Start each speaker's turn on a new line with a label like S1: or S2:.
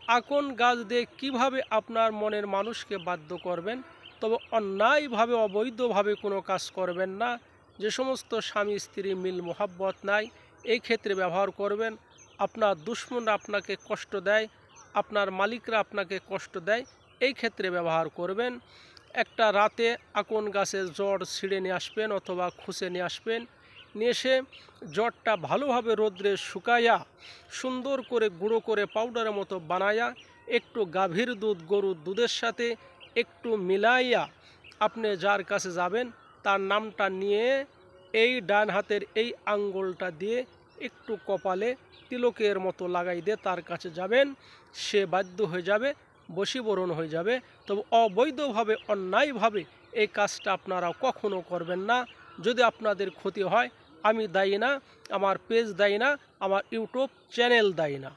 S1: আকন গাছ দিয়ে কীভাবে আপনার মনের মানুষকে বাধ্য করবেন, তবে অন্যায়ভাবে অবৈধভাবে কোনো কাজ করবেন না। যে সমস্ত স্বামী স্ত্রী মিল মোহাব্বত নাই, এই ক্ষেত্রে ব্যবহার করবেন। আপনার দুশ্মনরা আপনাকে কষ্ট দেয়, আপনার মালিকরা আপনাকে কষ্ট দেয়, এই ক্ষেত্রে ব্যবহার করবেন। একটা রাতে আকন গাছের জড় ছিঁড়ে নিয়ে আসবেন অথবা খুঁচে নিয়ে আসবেন। নিয়ে এসে জড়টা ভালোভাবে রোদ্রে শুকাইয়া সুন্দর করে গুঁড়ো করে পাউডারের মতো বানাইয়া একটু গাভীর দুধ, গরুর দুধের সাথে একটু মিলাইয়া আপনি যার কাছে যাবেন তার নামটা নিয়ে এই ডান হাতের এই আঙ্গুলটা দিয়ে একটু কপালে তিলকের মতো লাগাই দিয়ে তার কাছে যাবেন। সে বাধ্য হয়ে যাবে, বশীকরণ হয়ে যাবে। তবে অবৈধভাবে অন্যায়ভাবে এই কাজটা আপনারা কখনো করবেন না। যদি আপনাদের ক্ষতি হয়, আমি দায়ী না, আমার পেজ দায়ী না, আমার ইউটিউব চ্যানেল দায়ী না।